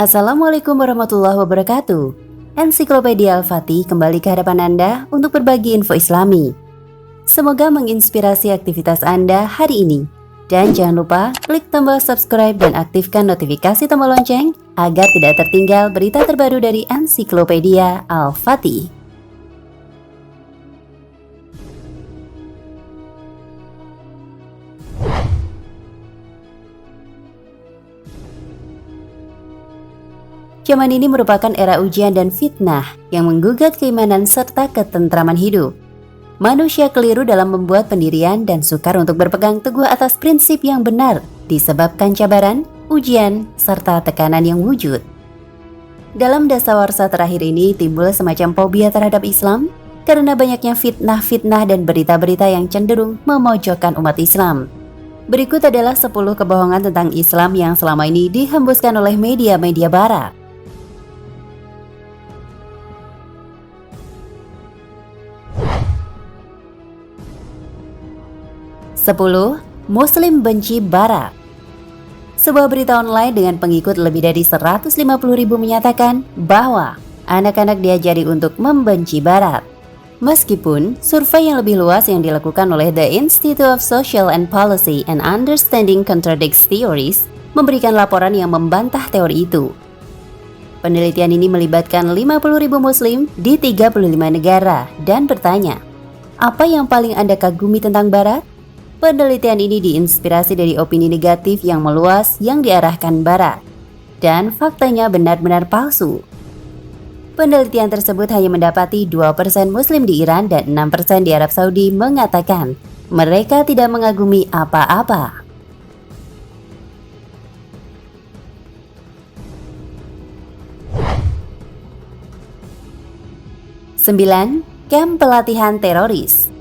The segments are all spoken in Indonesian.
Assalamualaikum warahmatullahi wabarakatuh. Ensiklopedia Al-Fatih kembali ke hadapan Anda untuk berbagi info Islami. Semoga menginspirasi aktivitas Anda hari ini. Dan jangan lupa klik tombol subscribe dan aktifkan notifikasi tombol lonceng agar tidak tertinggal berita terbaru dari Ensiklopedia Al-Fatih. Zaman ini merupakan era ujian dan fitnah yang menggugat keimanan serta ketentraman hidup. Manusia keliru dalam membuat pendirian dan sukar untuk berpegang teguh atas prinsip yang benar disebabkan cabaran, ujian, serta tekanan yang wujud. Dalam dasawarsa terakhir ini timbul semacam fobia terhadap Islam karena banyaknya fitnah-fitnah dan berita-berita yang cenderung memojokkan umat Islam. Berikut adalah 10 kebohongan tentang Islam yang selama ini dihembuskan oleh media-media barat. 10. Muslim benci Barat. Sebuah berita online dengan pengikut lebih dari 150.000 menyatakan bahwa anak-anak diajari untuk membenci Barat. Meskipun survei yang lebih luas yang dilakukan oleh The Institute of Social and Policy and Understanding Contradicts Theories memberikan laporan yang membantah teori itu. Penelitian ini melibatkan 50.000 Muslim di 35 negara dan bertanya, apa yang paling Anda kagumi tentang Barat? Penelitian ini diinspirasi dari opini negatif yang meluas yang diarahkan Barat, dan faktanya benar-benar palsu. Penelitian tersebut hanya mendapati 2% Muslim di Iran dan 6% di Arab Saudi mengatakan mereka tidak mengagumi apa-apa. Sembilan, Kamp pelatihan teroris.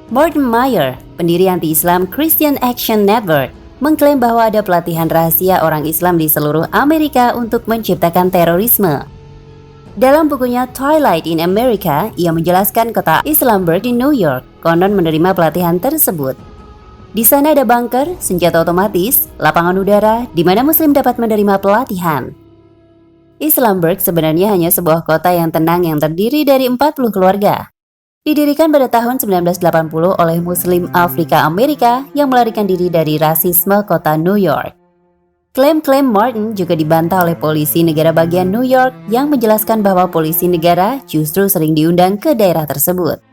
Morton Meyer, pendiri anti-Islam Christian Action Network, mengklaim bahwa ada pelatihan rahasia orang Islam di seluruh Amerika untuk menciptakan terorisme. Dalam bukunya Twilight in America, ia menjelaskan kota Islamburg di New York konon menerima pelatihan tersebut. Di sana ada bunker, senjata otomatis, lapangan udara, di mana Muslim dapat menerima pelatihan. Islamburg sebenarnya hanya sebuah kota yang tenang yang terdiri dari 40 keluarga. Didirikan pada tahun 1980 oleh Muslim Afrika Amerika yang melarikan diri dari rasisme kota New York. Klaim-klaim Martin juga dibantah oleh polisi negara bagian New York yang menjelaskan bahwa polisi negara justru sering diundang ke daerah tersebut.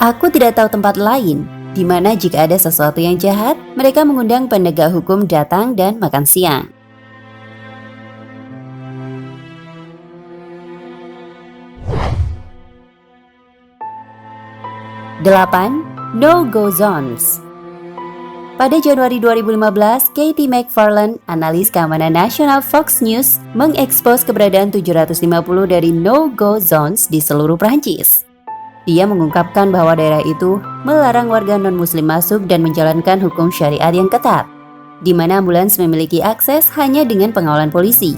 Aku tidak tahu tempat lain di mana jika ada sesuatu yang jahat, mereka mengundang penegak hukum datang dan makan siang. 8. No-Go Zones. Pada Januari 2015, Katie McFarland, analis keamanan nasional Fox News, mengekspos keberadaan 750 dari no-go zones di seluruh Prancis. Dia mengungkapkan bahwa daerah itu melarang warga non-muslim masuk dan menjalankan hukum syariat yang ketat, di mana ambulans memiliki akses hanya dengan pengawalan polisi.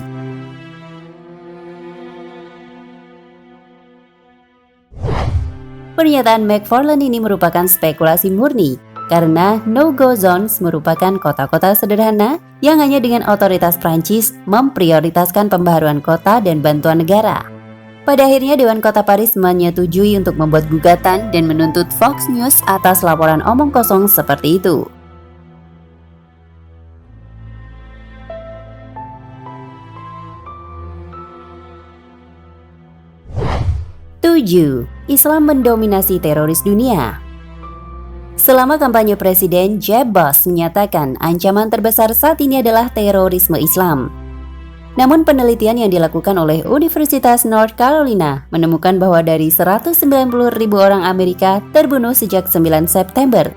Pernyataan McFarland ini merupakan spekulasi murni karena no-go zones merupakan kota-kota sederhana yang hanya dengan otoritas Prancis memprioritaskan pembaharuan kota dan bantuan negara. Pada akhirnya Dewan Kota Paris menyetujui untuk membuat gugatan dan menuntut Fox News atas laporan omong kosong seperti itu. 7. Islam mendominasi teroris dunia. Selama kampanye Presiden, Jeb Bush menyatakan ancaman terbesar saat ini adalah terorisme Islam. Namun penelitian yang dilakukan oleh Universitas North Carolina menemukan bahwa dari 190.000 orang Amerika terbunuh sejak 9 September,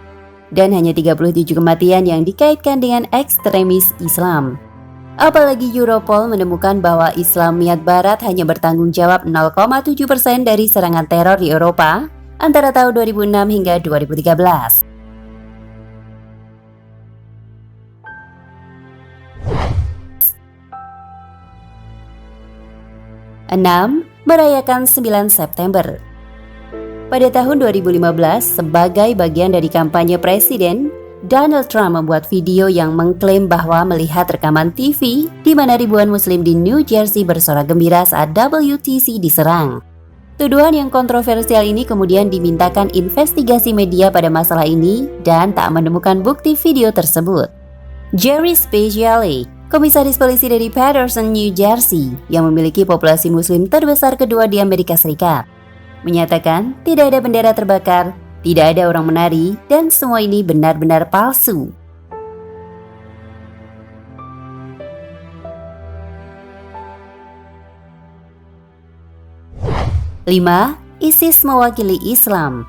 dan hanya 37 kematian yang dikaitkan dengan ekstremis Islam. Apalagi Europol menemukan bahwa Islamiyat Barat hanya bertanggung jawab 0,7% dari serangan teror di Eropa antara tahun 2006 hingga 2013. 6. Merayakan 9 September. Pada tahun 2015, sebagai bagian dari kampanye Presiden, Donald Trump membuat video yang mengklaim bahwa melihat rekaman TV di mana ribuan muslim di New Jersey bersorak gembira saat WTC diserang. Tuduhan yang kontroversial ini kemudian dimintakan investigasi media pada masalah ini dan tak menemukan bukti video tersebut. Jerry Speciale, komisaris polisi dari Paterson, New Jersey, yang memiliki populasi muslim terbesar kedua di Amerika Serikat, menyatakan tidak ada bendera terbakar, tidak ada orang menari, dan semua ini benar-benar palsu. Lima, ISIS mewakili Islam.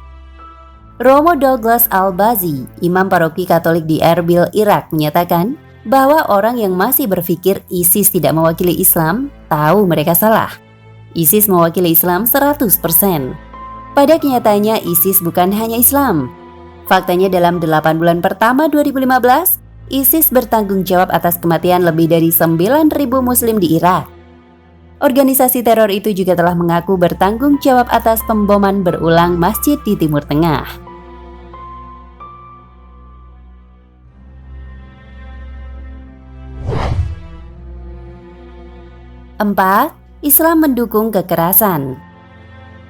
Romo Douglas Al-Bazi, imam paroki Katolik di Erbil, Irak, menyatakan bahwa orang yang masih berpikir ISIS tidak mewakili Islam, tahu mereka salah. ISIS mewakili Islam 100%. Pada kenyataannya ISIS bukan hanya Islam. Faktanya dalam 8 bulan pertama 2015, ISIS bertanggung jawab atas kematian lebih dari 9.000 muslim di Irak. Organisasi teror itu juga telah mengaku bertanggung jawab atas pemboman berulang masjid di Timur Tengah. Empat, Islam mendukung kekerasan.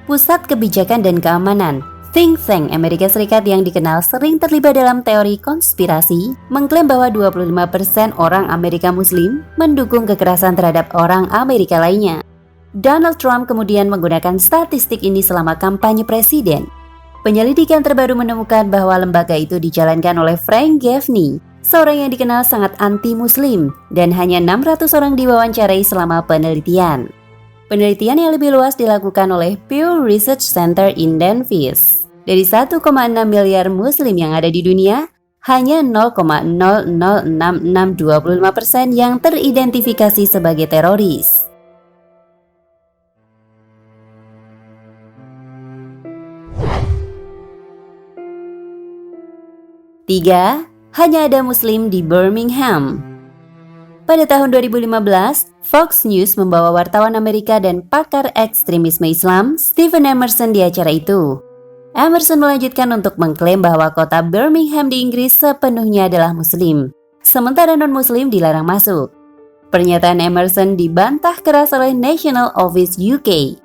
Pusat Kebijakan dan Keamanan, think tank Amerika Serikat yang dikenal sering terlibat dalam teori konspirasi, mengklaim bahwa 25% orang Amerika Muslim mendukung kekerasan terhadap orang Amerika lainnya. Donald Trump kemudian menggunakan statistik ini selama kampanye presiden. Penyelidikan terbaru menemukan bahwa lembaga itu dijalankan oleh Frank Gaffney, seorang yang dikenal sangat anti-Muslim, dan hanya 600 orang diwawancarai selama penelitian. Penelitian yang lebih luas dilakukan oleh Pew Research Center in Memphis. Dari 1,6 miliar muslim yang ada di dunia, hanya 0,00625% yang teridentifikasi sebagai teroris. Tiga, hanya ada muslim di Birmingham. Pada tahun 2015, Fox News membawa wartawan Amerika dan pakar ekstremisme Islam, Stephen Emerson, di acara itu. Emerson melanjutkan untuk mengklaim bahwa kota Birmingham di Inggris sepenuhnya adalah muslim, sementara non-muslim dilarang masuk. Pernyataan Emerson dibantah keras oleh National Office UK.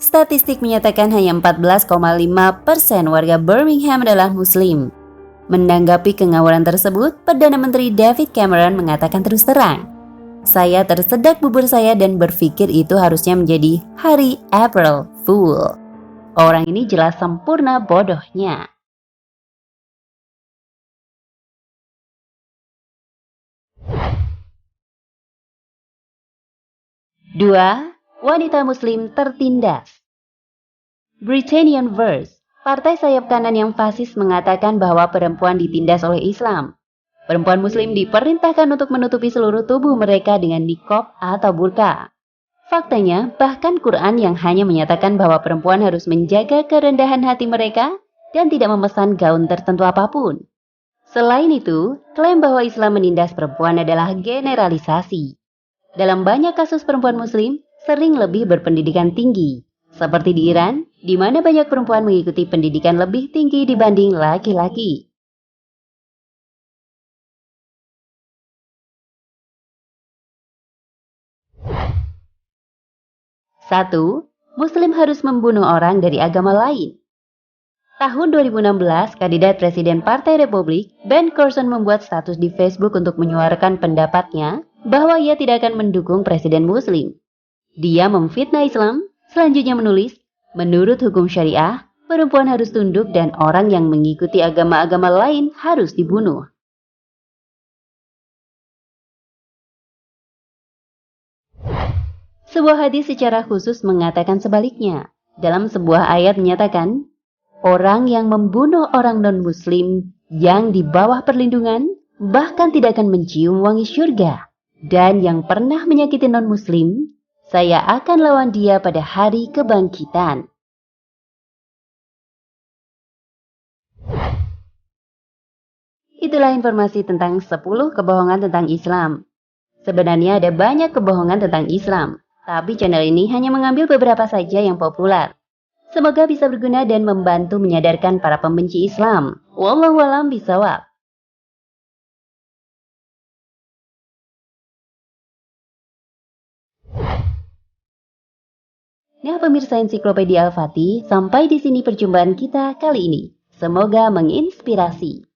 Statistik menyatakan hanya 14,5% warga Birmingham adalah muslim. Menanggapi kengawuran tersebut, Perdana Menteri David Cameron mengatakan terus terang, "Saya tersedak bubur saya dan berpikir itu harusnya menjadi hari April Fool. Orang ini jelas sempurna bodohnya." Dua, wanita muslim tertindas. Britannian Verse, partai sayap kanan yang fasis, mengatakan bahwa perempuan ditindas oleh Islam. Perempuan muslim diperintahkan untuk menutupi seluruh tubuh mereka dengan niqab atau burqa. Faktanya, bahkan Quran yang hanya menyatakan bahwa perempuan harus menjaga kerendahan hati mereka dan tidak memesan gaun tertentu apapun. Selain itu, klaim bahwa Islam menindas perempuan adalah generalisasi. Dalam banyak kasus, perempuan muslim sering lebih berpendidikan tinggi, seperti di Iran, di mana banyak perempuan mengikuti pendidikan lebih tinggi dibanding laki-laki. Satu, Muslim harus membunuh orang dari agama lain. Tahun 2016, kandidat Presiden Partai Republik, Ben Carson, membuat status di Facebook untuk menyuarakan pendapatnya bahwa ia tidak akan mendukung Presiden Muslim. Dia memfitnah Islam, selanjutnya menulis, "Menurut hukum syariah, perempuan harus tunduk dan orang yang mengikuti agama-agama lain harus dibunuh." Sebuah hadis secara khusus mengatakan sebaliknya. Dalam sebuah ayat menyatakan, orang yang membunuh orang non-muslim yang di bawah perlindungan bahkan tidak akan mencium wangi syurga. Dan yang pernah menyakiti non-muslim, saya akan lawan dia pada hari kebangkitan. Itulah informasi tentang 10 kebohongan tentang Islam. Sebenarnya ada banyak kebohongan tentang Islam, tapi channel ini hanya mengambil beberapa saja yang populer. Semoga bisa berguna dan membantu menyadarkan para pembenci Islam. Wallahualam bishawab. Nah pemirsa Ensiklopedia Al-Fatih, sampai di sini perjumpaan kita kali ini. Semoga menginspirasi.